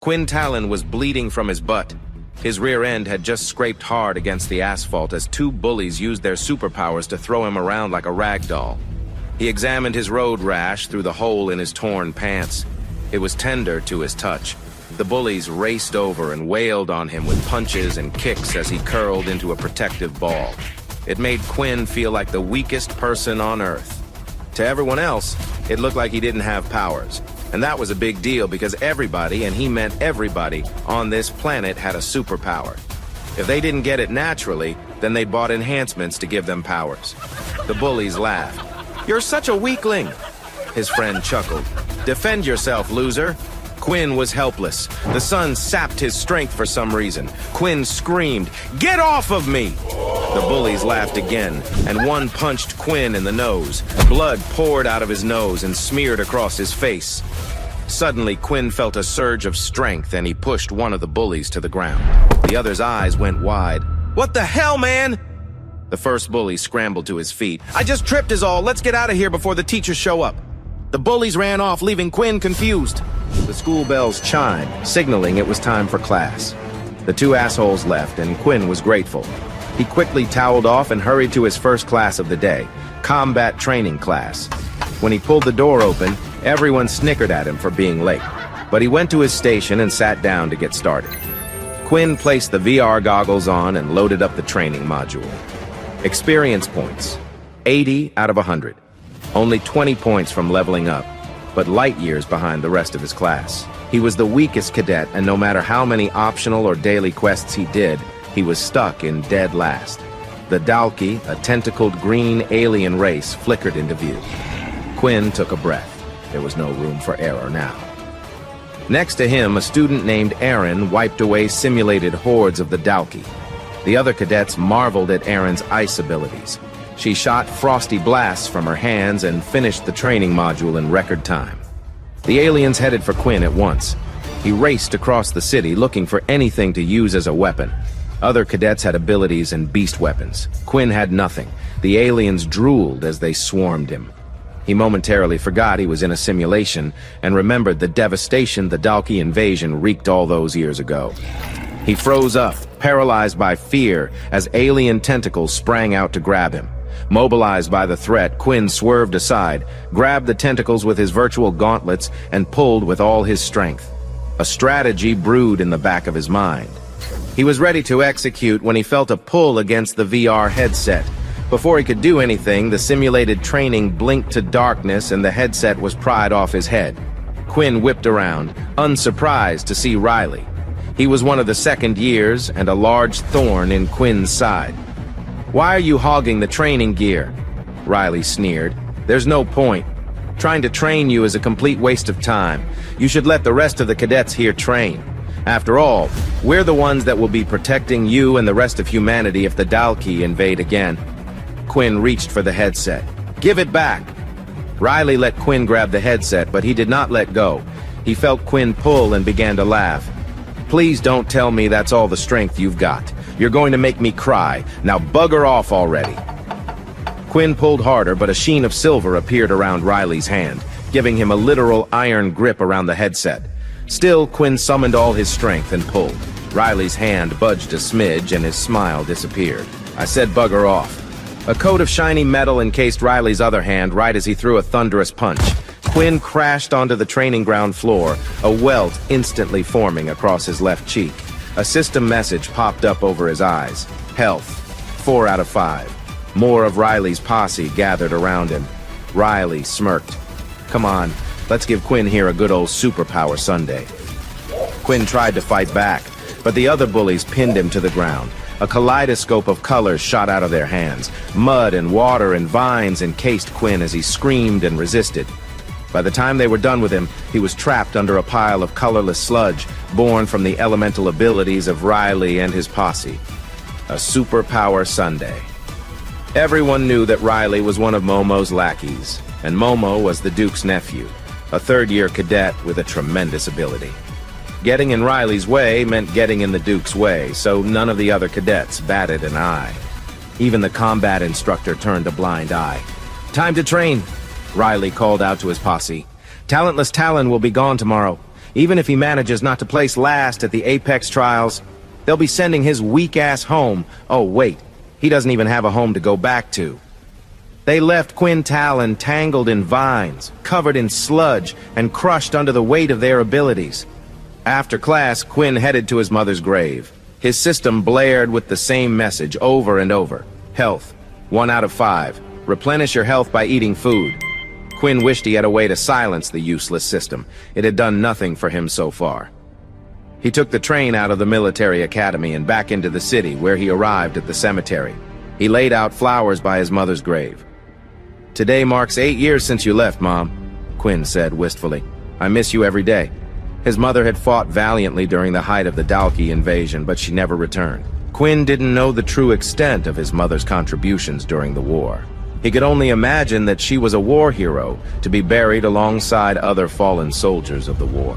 Quinn Talon was bleeding from his butt. His rear end had just scraped hard against the asphalt as two bullies used their superpowers to throw him around like a rag doll. He examined his road rash through the hole in his torn pants. It was tender to his touch. The bullies raced over and wailed on him with punches and kicks as he curled into a protective ball. It made Quinn feel like the weakest person on Earth. To everyone else, it looked like he didn't have powers. And that was a big deal because everybody, and he meant everybody, on this planet had a superpower. If they didn't get it naturally, then they bought enhancements to give them powers. The bullies laughed. "You're such a weakling," his friend chuckled. "Defend yourself, loser." Quinn was helpless. The sun sapped his strength for some reason. Quinn screamed, "Get off of me!" The bullies laughed again, and one punched Quinn in the nose. Blood poured out of his nose and smeared across his face. Suddenly, Quinn felt a surge of strength, and he pushed one of the bullies to the ground. The other's eyes went wide. "What the hell, man?" The first bully scrambled to his feet. "I just tripped is all. Let's get out of here before the teachers show up." The bullies ran off, leaving Quinn confused. The school bells chimed, signaling it was time for class. The two assholes left, and Quinn was grateful. He quickly toweled off and hurried to his first class of the day, combat training class. When he pulled the door open, everyone snickered at him for being late. But he went to his station and sat down to get started. Quinn placed the VR goggles on and loaded up the training module. Experience points, 80 out of 100. Only 20 points from leveling up, but light years behind the rest of his class. He was the weakest cadet, and no matter how many optional or daily quests he did, he was stuck in dead last. The Dalki, a tentacled green alien race, flickered into view. Quinn took a breath. There was no room for error now. Next to him, a student named Aaron wiped away simulated hordes of the Dalki. The other cadets marveled at Aaron's ice abilities. She shot frosty blasts from her hands and finished the training module in record time. The aliens headed for Quinn at once. He raced across the city looking for anything to use as a weapon. Other cadets had abilities and beast weapons. Quinn had nothing. The aliens drooled as they swarmed him. He momentarily forgot he was in a simulation and remembered the devastation the Dalki invasion wreaked all those years ago. He froze up, paralyzed by fear, as alien tentacles sprang out to grab him. Mobilized by the threat, Quinn swerved aside, grabbed the tentacles with his virtual gauntlets, and pulled with all his strength. A strategy brewed in the back of his mind. He was ready to execute when he felt a pull against the VR headset. Before he could do anything, the simulated training blinked to darkness and the headset was pried off his head. Quinn whipped around, unsurprised to see Riley. He was one of the second years and a large thorn in Quinn's side. "Why are you hogging the training gear?" Riley sneered. "There's no point. Trying to train you is a complete waste of time. You should let the rest of the cadets here train. After all, we're the ones that will be protecting you and the rest of humanity if the Dalki invade again." Quinn reached for the headset. "Give it back!" Riley let Quinn grab the headset, but he did not let go. He felt Quinn pull and began to laugh. "Please don't tell me that's all the strength you've got. You're going to make me cry. Now bugger off already." Quinn pulled harder, but a sheen of silver appeared around Riley's hand, giving him a literal iron grip around the headset. Still, Quinn summoned all his strength and pulled. Riley's hand budged a smidge and his smile disappeared. "I said bugger off." A coat of shiny metal encased Riley's other hand right as he threw a thunderous punch. Quinn crashed onto the training ground floor, a welt instantly forming across his left cheek. A system message popped up over his eyes. Health, 4 out of 5. More of Riley's posse gathered around him. Riley smirked. "Come on, let's give Quinn here a good old superpower Sunday." Quinn tried to fight back, but the other bullies pinned him to the ground. A kaleidoscope of colors shot out of their hands. Mud and water and vines encased Quinn as he screamed and resisted. By the time they were done with him, he was trapped under a pile of colorless sludge, born from the elemental abilities of Riley and his posse. A superpower Sunday. Everyone knew that Riley was one of Momo's lackeys, and Momo was the Duke's nephew, a third-year cadet with a tremendous ability. Getting in Riley's way meant getting in the Duke's way, so none of the other cadets batted an eye. Even the combat instructor turned a blind eye. "Time to train," Riley called out to his posse. "Talentless Talon will be gone tomorrow. Even if he manages not to place last at the Apex trials, they'll be sending his weak ass home. Oh wait, he doesn't even have a home to go back to. They left Quinn Talon tangled in vines, covered in sludge, and crushed under the weight of their abilities. After class, Quinn headed to his mother's grave. His system blared with the same message over and over. Health, 1 out of 5. Replenish your health by eating food. Quinn wished he had a way to silence the useless system. It had done nothing for him so far. He took the train out of the military academy and back into the city, where he arrived at the cemetery. He laid out flowers by his mother's grave. "Today marks 8 years since you left, Mom," Quinn said wistfully. "I miss you every day." His mother had fought valiantly during the height of the Dalki invasion, but she never returned. Quinn didn't know the true extent of his mother's contributions during the war. He could only imagine that she was a war hero, to be buried alongside other fallen soldiers of the war.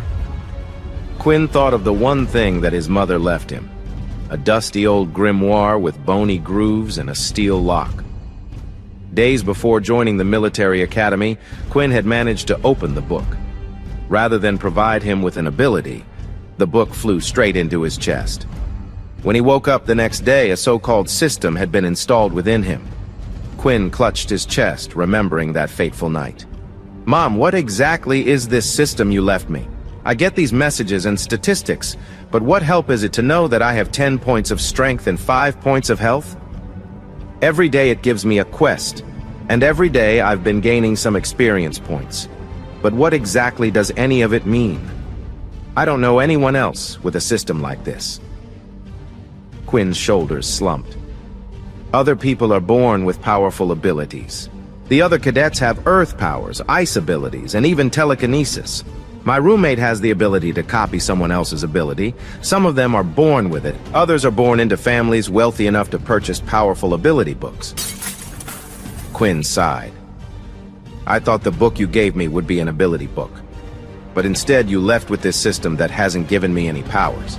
Quinn thought of the one thing that his mother left him: a dusty old grimoire with bony grooves and a steel lock. Days before joining the military academy, Quinn had managed to open the book. Rather than provide him with an ability, the book flew straight into his chest. When he woke up the next day, a so-called system had been installed within him. Quinn clutched his chest, remembering that fateful night. "Mom, what exactly is this system you left me? I get these messages and statistics, but what help is it to know that I have 10 points of strength and 5 points of health? Every day it gives me a quest, and every day I've been gaining some experience points. But what exactly does any of it mean? I don't know anyone else with a system like this." Quinn's shoulders slumped. Other people are born with powerful abilities. The other cadets have earth powers, ice abilities, and even telekinesis. My roommate has the ability to copy someone else's ability. Some of them are born with it. Others are born into families wealthy enough to purchase powerful ability books. Quinn sighed. "I thought the book you gave me would be an ability book. But instead you left with this system that hasn't given me any powers.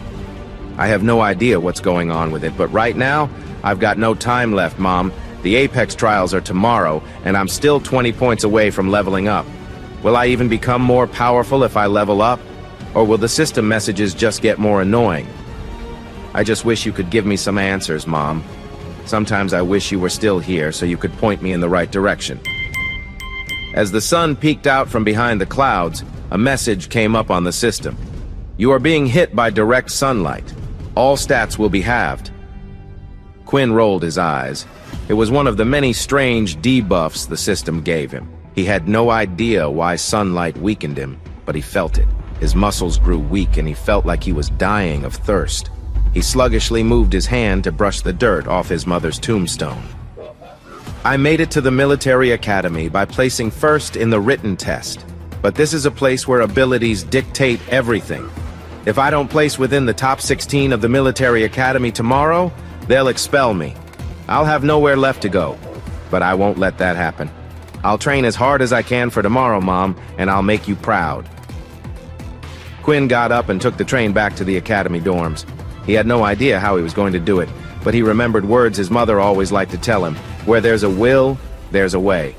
I have no idea what's going on with it, but right now, I've got no time left, Mom. The Apex trials are tomorrow, and I'm still 20 points away from leveling up. Will I even become more powerful if I level up? Or will the system messages just get more annoying? I just wish you could give me some answers, Mom. Sometimes I wish you were still here so you could point me in the right direction." As the sun peeked out from behind the clouds, a message came up on the system. "You are being hit by direct sunlight. All stats will be halved." Quinn rolled his eyes. It was one of the many strange debuffs the system gave him. He had no idea why sunlight weakened him, but he felt it. His muscles grew weak and he felt like he was dying of thirst. He sluggishly moved his hand to brush the dirt off his mother's tombstone. "I made it to the military academy by placing first in the written test, but this is a place where abilities dictate everything. If I don't place within the top 16 of the military academy tomorrow, they'll expel me. I'll have nowhere left to go, but I won't let that happen. I'll train as hard as I can for tomorrow, Mom, and I'll make you proud." Quinn got up and took the train back to the academy dorms. He had no idea how he was going to do it, but he remembered words his mother always liked to tell him: "Where there's a will, there's a way."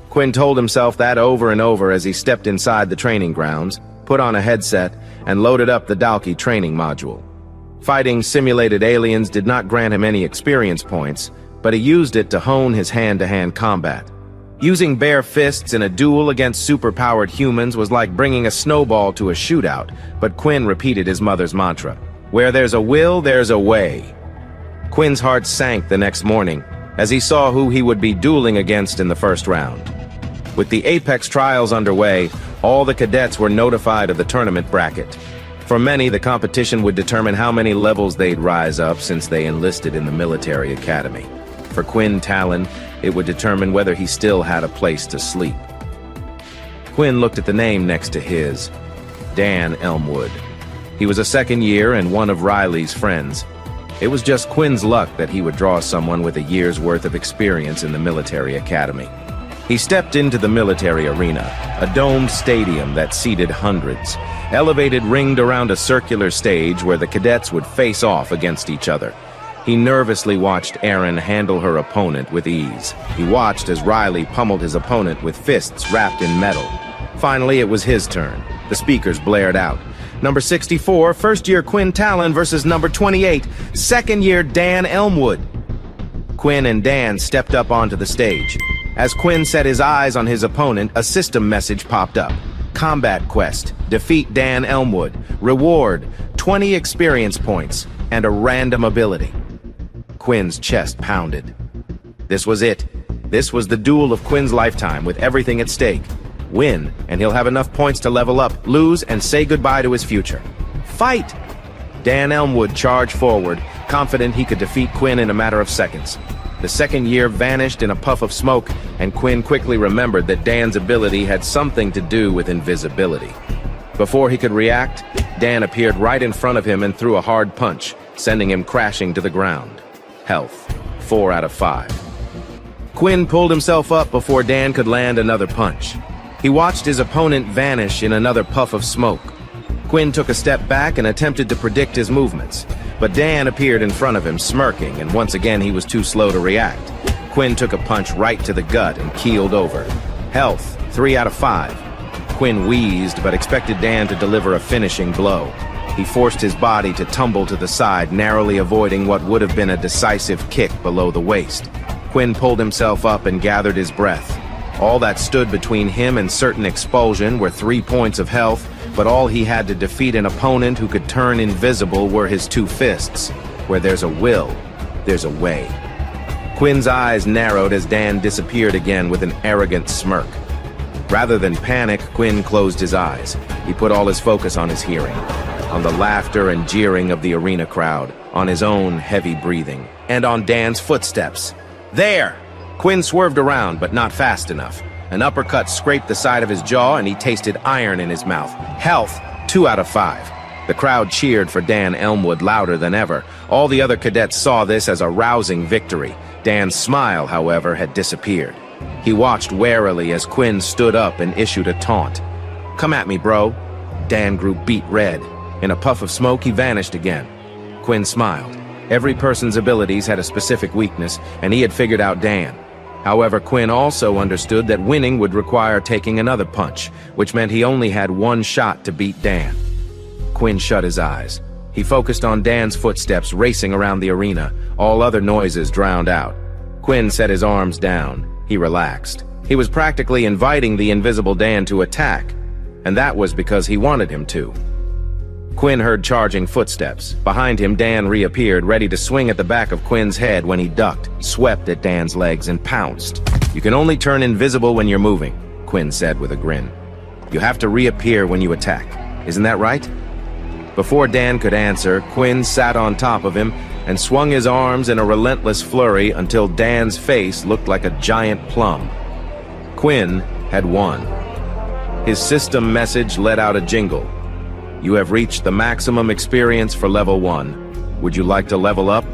Quinn told himself that over and over as he stepped inside the training grounds, put on a headset, and loaded up the Dalki training module. Fighting simulated aliens did not grant him any experience points, but he used it to hone his hand-to-hand combat. Using bare fists in a duel against superpowered humans was like bringing a snowball to a shootout, but Quinn repeated his mother's mantra: "Where there's a will, there's a way." Quinn's heart sank the next morning as he saw who he would be dueling against in the first round. With the Apex trials underway, all the cadets were notified of the tournament bracket. For many, the competition would determine how many levels they'd rise up since they enlisted in the military academy. For Quinn Talon, it would determine whether he still had a place to sleep. Quinn looked at the name next to his: Dan Elmwood. He was a second year and one of Riley's friends. It was just Quinn's luck that he would draw someone with a year's worth of experience in the military academy. He stepped into the military arena, a domed stadium that seated hundreds, elevated ringed around a circular stage where the cadets would face off against each other. He nervously watched Erin handle her opponent with ease. He watched as Riley pummeled his opponent with fists wrapped in metal. Finally, it was his turn. The speakers blared out. Number 64, first-year Quinn Talon versus number 28, second-year Dan Elmwood. Quinn and Dan stepped up onto the stage. As Quinn set his eyes on his opponent, a system message popped up. Combat quest, defeat Dan Elmwood. Reward, 20 experience points, and a random ability. Quinn's chest pounded. This was it. This was the duel of Quinn's lifetime, with everything at stake. Win, and he'll have enough points to level up, lose, and say goodbye to his future. Fight! Dan Elmwood charged forward, confident he could defeat Quinn in a matter of seconds. The second year vanished in a puff of smoke, and Quinn quickly remembered that Dan's ability had something to do with invisibility. Before he could react, Dan appeared right in front of him and threw a hard punch, sending him crashing to the ground. Health, 4 out of 5. Quinn pulled himself up before Dan could land another punch. He watched his opponent vanish in another puff of smoke. Quinn took a step back and attempted to predict his movements, but Dan appeared in front of him, smirking, and once again he was too slow to react. Quinn took a punch right to the gut and keeled over. Health, 3 out of 5. Quinn wheezed, but expected Dan to deliver a finishing blow. He forced his body to tumble to the side, narrowly avoiding what would have been a decisive kick below the waist. Quinn pulled himself up and gathered his breath. All that stood between him and certain expulsion were 3 points of health, but all he had to defeat an opponent who could turn invisible were his 2 fists. Where there's a will, there's a way. Quinn's eyes narrowed as Dan disappeared again with an arrogant smirk. Rather than panic, Quinn closed his eyes. He put all his focus on his hearing, on the laughter and jeering of the arena crowd, on his own heavy breathing, and on Dan's footsteps. There! Quinn swerved around, but not fast enough. An uppercut scraped the side of his jaw, and he tasted iron in his mouth. Health, 2 out of 5. The crowd cheered for Dan Elmwood louder than ever. All the other cadets saw this as a rousing victory. Dan's smile, however, had disappeared. He watched warily as Quinn stood up and issued a taunt. "Come at me, bro." Dan grew beet red. In a puff of smoke, he vanished again. Quinn smiled. Every person's abilities had a specific weakness, and he had figured out Dan. However, Quinn also understood that winning would require taking another punch, which meant he only had one shot to beat Dan. Quinn shut his eyes. He focused on Dan's footsteps racing around the arena, all other noises drowned out. Quinn set his arms down. He relaxed. He was practically inviting the invisible Dan to attack, and that was because he wanted him to. Quinn heard charging footsteps. Behind him, Dan reappeared, ready to swing at the back of Quinn's head when he ducked, swept at Dan's legs, and pounced. "You can only turn invisible when you're moving," Quinn said with a grin. "You have to reappear when you attack. Isn't that right?" Before Dan could answer, Quinn sat on top of him and swung his arms in a relentless flurry until Dan's face looked like a giant plum. Quinn had won. His system message let out a jingle. "You have reached the maximum experience for level 1. Would you like to level up?"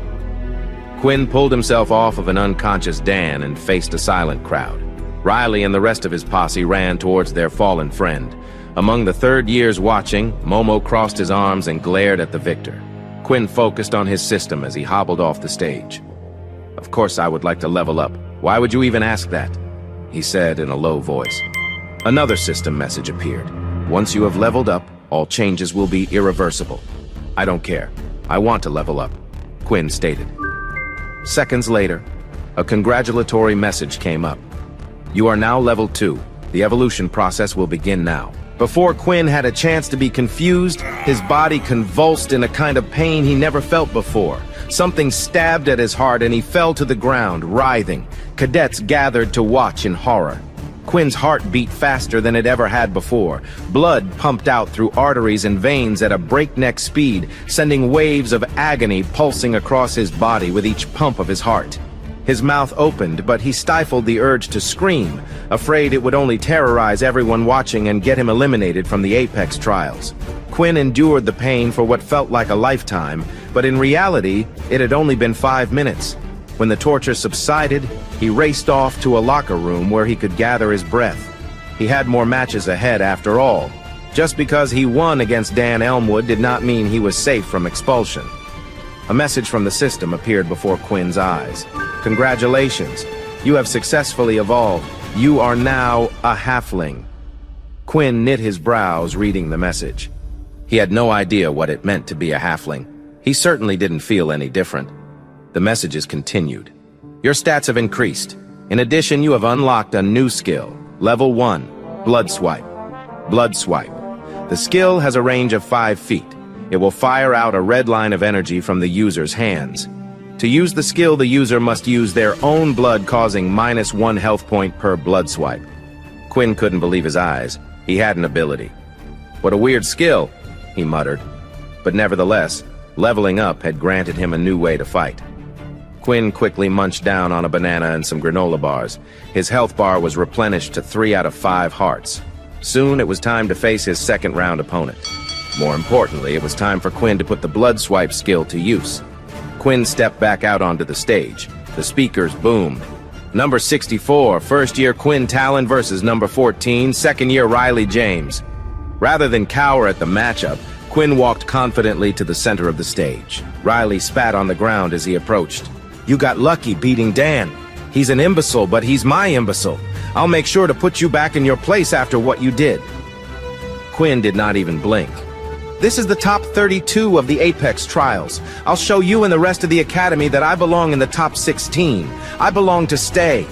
Quinn pulled himself off of an unconscious Dan and faced a silent crowd. Riley and the rest of his posse ran towards their fallen friend. Among the third years watching, Momo crossed his arms and glared at the victor. Quinn focused on his system as he hobbled off the stage. "Of course I would like to level up. Why would you even ask that?" he said in a low voice. Another system message appeared. "Once you have leveled up, all changes will be irreversible." "I don't care. I want to level up," Quinn stated. Seconds later, a congratulatory message came up. "You are now level 2. The evolution process will begin now." Before Quinn had a chance to be confused, his body convulsed in a kind of pain he never felt before. Something stabbed at his heart and he fell to the ground, writhing. Cadets gathered to watch in horror. Quinn's heart beat faster than it ever had before. Blood pumped out through arteries and veins at a breakneck speed, sending waves of agony pulsing across his body with each pump of his heart. His mouth opened, but he stifled the urge to scream, afraid it would only terrorize everyone watching and get him eliminated from the Apex trials. Quinn endured the pain for what felt like a lifetime, but in reality, it had only been 5 minutes. When the torture subsided, he raced off to a locker room where he could gather his breath. He had more matches ahead after all. Just because he won against Dan Elmwood did not mean he was safe from expulsion. A message from the system appeared before Quinn's eyes. "Congratulations. You have successfully evolved. You are now a halfling." Quinn knit his brows, reading the message. He had no idea what it meant to be a halfling. He certainly didn't feel any different. The messages continued. Your stats have increased. In addition, you have unlocked a new skill. Level 1, Blood Swipe. Blood Swipe. The skill has a range of 5 feet. It will fire out a red line of energy from the user's hands. To use the skill, the user must use their own blood, causing -1 health point per blood swipe. Quinn couldn't believe his eyes. He had an ability. What a weird skill, he muttered. But nevertheless, leveling up had granted him a new way to fight. Quinn quickly munched down on a banana and some granola bars. His health bar was replenished to 3 out of 5 hearts. Soon it was time to face his second-round opponent. More importantly, it was time for Quinn to put the blood swipe skill to use. Quinn stepped back out onto the stage. The speakers boomed. Number 64, first-year Quinn Talon versus number 14, second-year Riley James. Rather than cower at the matchup, Quinn walked confidently to the center of the stage. Riley spat on the ground as he approached. You got lucky beating Dan. He's an imbecile, but he's my imbecile. I'll make sure to put you back in your place after what you did. Quinn did not even blink. This is the top 32 of the Apex trials. I'll show you and the rest of the academy that I belong in the top 16. I belong to stay.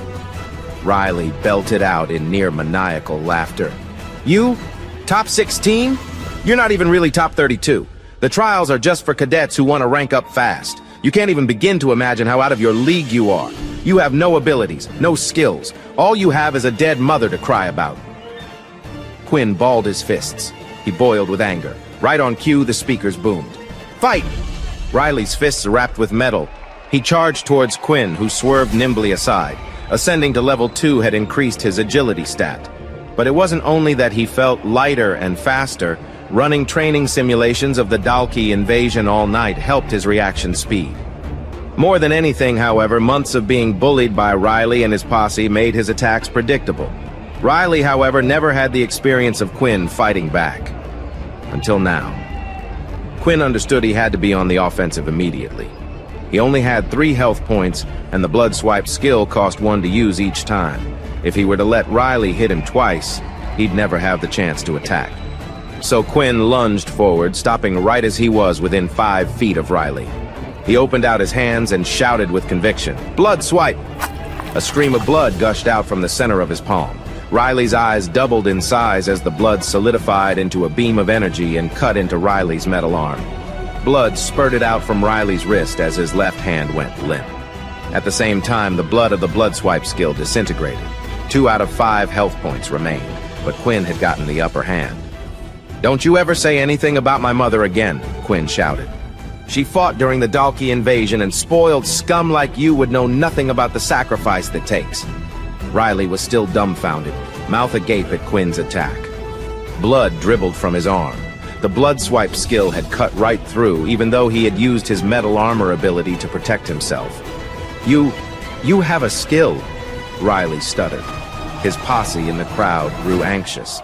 Riley belted out in near maniacal laughter. You? Top 16? You're not even really top 32. The trials are just for cadets who want to rank up fast. You can't even begin to imagine how out of your league you are. You have no abilities, no skills. All you have is a dead mother to cry about. Quinn balled his fists. He boiled with anger. Right on cue, the speakers boomed. Fight! Riley's fists wrapped with metal. He charged towards Quinn, who swerved nimbly aside. Ascending to level 2 had increased his agility stat. But it wasn't only that he felt lighter and faster. Running training simulations of the Dalki invasion all night helped his reaction speed. More than anything, however, months of being bullied by Riley and his posse made his attacks predictable. Riley, however, never had the experience of Quinn fighting back. Until now. Quinn understood he had to be on the offensive immediately. He only had 3 health points, and the blood swipe skill cost 1 to use each time. If he were to let Riley hit him twice, he'd never have the chance to attack. So Quinn lunged forward, stopping right as he was within 5 feet of Riley. He opened out his hands and shouted with conviction, "Blood swipe!" A stream of blood gushed out from the center of his palm. Riley's eyes doubled in size as the blood solidified into a beam of energy and cut into Riley's metal arm. Blood spurted out from Riley's wrist as his left hand went limp. At the same time, the blood of the blood swipe skill disintegrated. 2 out of 5 health points remained, but Quinn had gotten the upper hand. "Don't you ever say anything about my mother again," Quinn shouted. "She fought during the Dalki invasion, and spoiled scum like you would know nothing about the sacrifice that takes." Riley was still dumbfounded, mouth agape at Quinn's attack. Blood dribbled from his arm. The blood swipe skill had cut right through, even though he had used his metal armor ability to protect himself. You have a skill," Riley stuttered. His posse in the crowd grew anxious.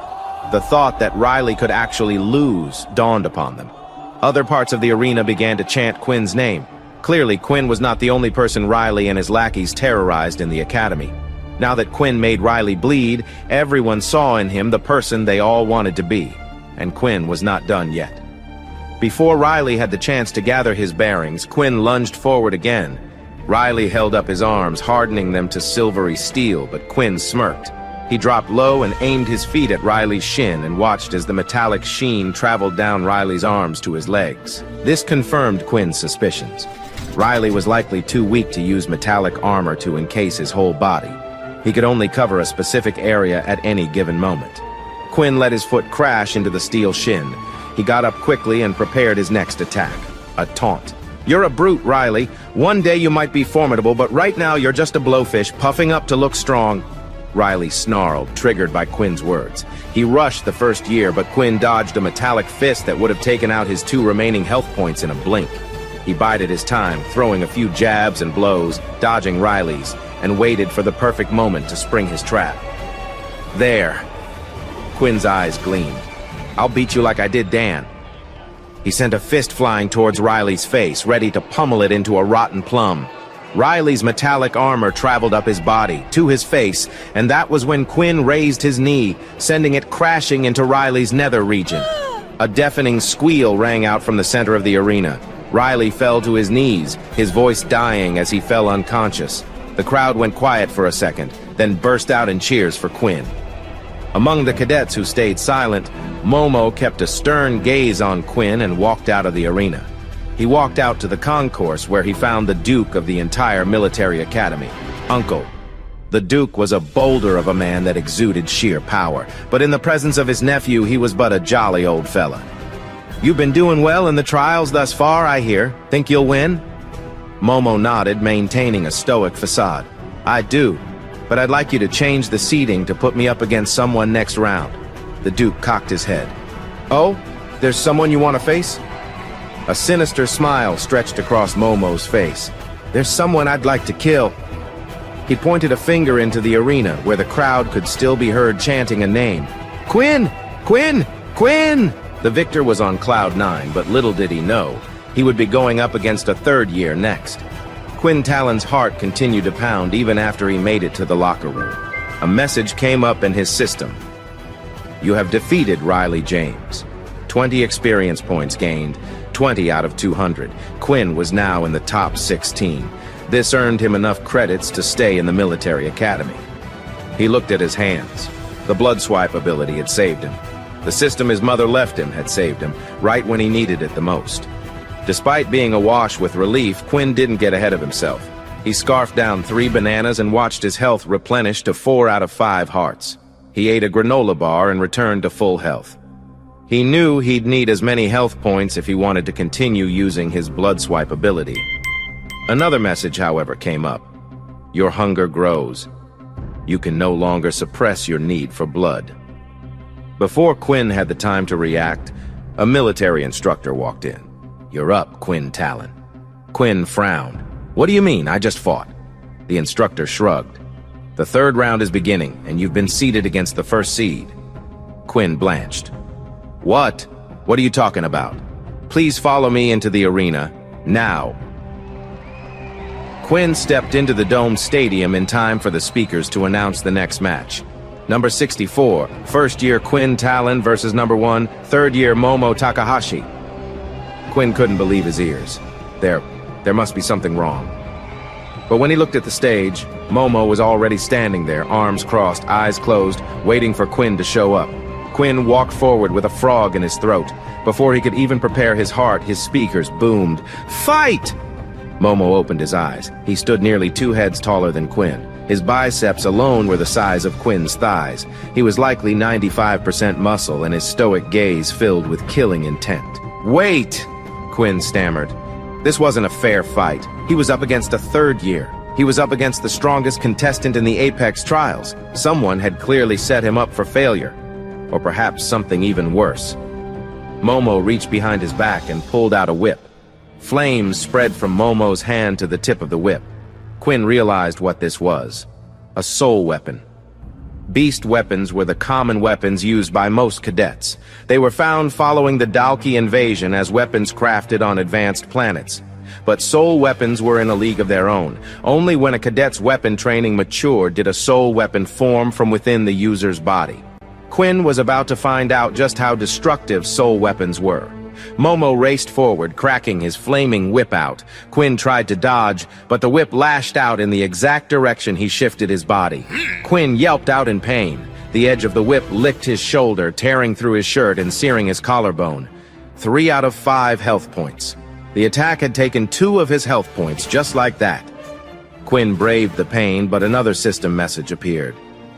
The thought that Riley could actually lose dawned upon them. Other parts of the arena began to chant Quinn's name. Clearly, Quinn was not the only person Riley and his lackeys terrorized in the academy. Now that Quinn made Riley bleed, everyone saw in him the person they all wanted to be. And Quinn was not done yet. Before Riley had the chance to gather his bearings, Quinn lunged forward again. Riley held up his arms, hardening them to silvery steel, but Quinn smirked. He dropped low and aimed his feet at Riley's shin and watched as the metallic sheen traveled down Riley's arms to his legs. This confirmed Quinn's suspicions. Riley was likely too weak to use metallic armor to encase his whole body. He could only cover a specific area at any given moment. Quinn let his foot crash into the steel shin. He got up quickly and prepared his next attack, a taunt. "You're a brute, Riley. One day you might be formidable, but right now you're just a blowfish, puffing up to look strong." Riley snarled, triggered by Quinn's words. He rushed the first year, but Quinn dodged a metallic fist that would have taken out his 2 remaining health points in a blink. He bided his time, throwing a few jabs and blows, dodging Riley's, and waited for the perfect moment to spring his trap. There. Quinn's eyes gleamed. "I'll beat you like I did Dan." He sent a fist flying towards Riley's face, ready to pummel it into a rotten plum. Riley's metallic armor traveled up his body, to his face, and that was when Quinn raised his knee, sending it crashing into Riley's nether region. A deafening squeal rang out from the center of the arena. Riley fell to his knees, his voice dying as he fell unconscious. The crowd went quiet for a second, then burst out in cheers for Quinn. Among the cadets who stayed silent, Momo kept a stern gaze on Quinn and walked out of the arena. He walked out to the concourse where he found the Duke of the entire military academy, Uncle. The Duke was a boulder of a man that exuded sheer power, but in the presence of his nephew, he was but a jolly old fella. "You've been doing well in the trials thus far, I hear. Think you'll win?" Momo nodded, maintaining a stoic facade. "I do, but I'd like you to change the seating to put me up against someone next round." The Duke cocked his head. "Oh, there's someone you want to face?" A sinister smile stretched across Momo's face. "There's someone I'd like to kill." He pointed a finger into the arena where the crowd could still be heard chanting a name. "Quinn! Quinn! Quinn!" The victor was on cloud 9, but little did he know he would be going up against a third year next. Quinn Talon's heart continued to pound even after he made it to the locker room. A message came up in his system. "You have defeated Riley James. 20 experience points gained, 20 out of 200. Quinn was now in the top 16. This earned him enough credits to stay in the military academy." He looked at his hands. The blood swipe ability had saved him. The system his mother left him had saved him, right when he needed it the most. Despite being awash with relief, Quinn didn't get ahead of himself. He scarfed down 3 bananas and watched his health replenish to 4 out of 5 hearts. He ate a granola bar and returned to full health. He knew he'd need as many health points if he wanted to continue using his blood swipe ability. Another message, however, came up. "Your hunger grows. You can no longer suppress your need for blood." Before Quinn had the time to react, a military instructor walked in. "You're up, Quinn Talon." Quinn frowned. "What do you mean? I just fought." The instructor shrugged. "The third round is beginning, and you've been seeded against the first seed." Quinn blanched. "What? What are you talking about? Please follow me into the arena, now." Quinn stepped into the domed stadium in time for the speakers to announce the next match. Number 64, first-year Quinn Talon versus number 1, third-year Momo Takahashi. Quinn couldn't believe his ears. There must be something wrong. But when he looked at the stage, Momo was already standing there, arms crossed, eyes closed, waiting for Quinn to show up. Quinn walked forward with a frog in his throat. Before he could even prepare his heart, his speakers boomed, "Fight!" Momo opened his eyes. He stood nearly 2 heads taller than Quinn. His biceps alone were the size of Quinn's thighs. He was likely 95% muscle, and his stoic gaze filled with killing intent. "Wait!" Quinn stammered. This wasn't a fair fight. He was up against a third year. He was up against the strongest contestant in the Apex trials. Someone had clearly set him up for failure. Or perhaps something even worse. Momo reached behind his back and pulled out a whip. Flames spread from Momo's hand to the tip of the whip. Quinn realized what this was. A soul weapon. Beast weapons were the common weapons used by most cadets. They were found following the Dalki invasion as weapons crafted on advanced planets. But soul weapons were in a league of their own. Only when a cadet's weapon training matured did a soul weapon form from within the user's body. Quinn was about to find out just how destructive soul weapons were. Momo raced forward, cracking his flaming whip out. Quinn tried to dodge, but the whip lashed out in the exact direction he shifted his body. Quinn yelped out in pain. The edge of the whip licked his shoulder, tearing through his shirt and searing his collarbone. 3 out of 5 health points. The attack had taken 2 of his health points, just like that. Quinn braved the pain, but another system message appeared.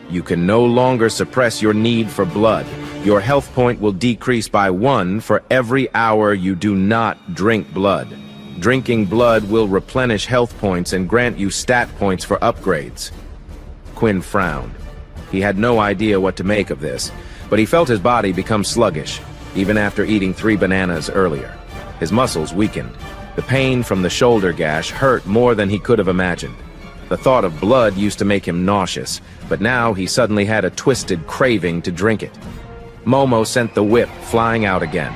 You can no longer suppress your need for blood. Your health point will decrease by 1 for every hour you do not drink blood. Drinking blood will replenish health points and grant you stat points for upgrades. Quinn frowned. He had no idea what to make of this, but he felt his body become sluggish, even after eating 3 bananas earlier. His muscles weakened. The pain from the shoulder gash hurt more than he could have imagined. The thought of blood used to make him nauseous, but now he suddenly had a twisted craving to drink it. Momo sent the whip flying out again.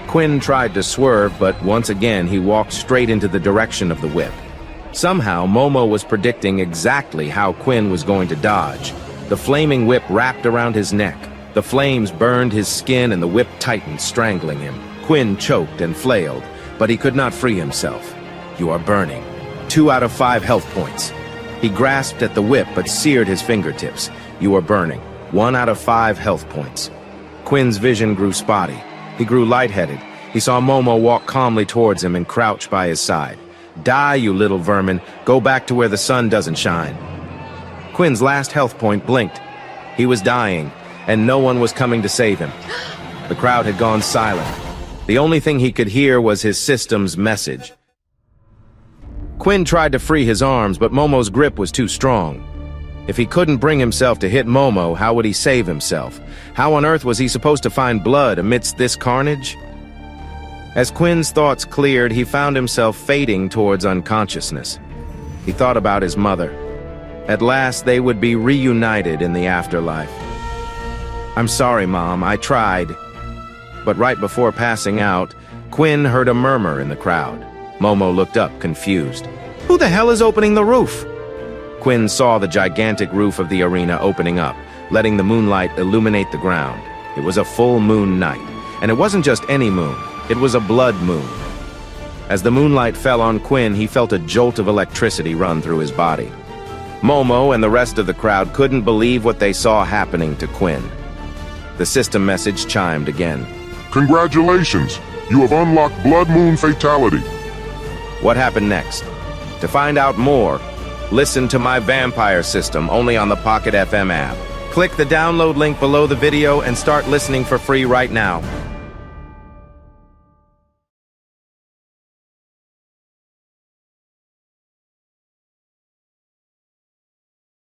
Quinn tried to swerve, but once again he walked straight into the direction of the whip. Somehow, Momo was predicting exactly how Quinn was going to dodge. The flaming whip wrapped around his neck. The flames burned his skin and the whip tightened, strangling him. Quinn choked and flailed, but he could not free himself. "You are burning." 2 out of 5 health points. He grasped at the whip but seared his fingertips. "You are burning." 1 out of 5 health points. Quinn's vision grew spotty. He grew lightheaded. He saw Momo walk calmly towards him and crouch by his side. "Die, you little vermin. Go back to where the sun doesn't shine." Quinn's last health point blinked. He was dying, and no one was coming to save him. The crowd had gone silent. The only thing he could hear was his system's message. Quinn tried to free his arms, but Momo's grip was too strong. If he couldn't bring himself to hit Momo, how would he save himself? How on earth was he supposed to find blood amidst this carnage? As Quinn's thoughts cleared, he found himself fading towards unconsciousness. He thought about his mother. At last, they would be reunited in the afterlife. "I'm sorry, Mom, I tried." But right before passing out, Quinn heard a murmur in the crowd. Momo looked up, confused. "Who the hell is opening the roof?" Quinn saw the gigantic roof of the arena opening up, letting the moonlight illuminate the ground. It was a full moon night, and it wasn't just any moon. It was a blood moon. As the moonlight fell on Quinn, he felt a jolt of electricity run through his body. Momo and the rest of the crowd couldn't believe what they saw happening to Quinn. The system message chimed again. "Congratulations! You have unlocked Blood Moon Fatality." What happened next? To find out more, listen to My Vampire System only on the Pocket FM app. Click the download link below the video and start listening for free right now.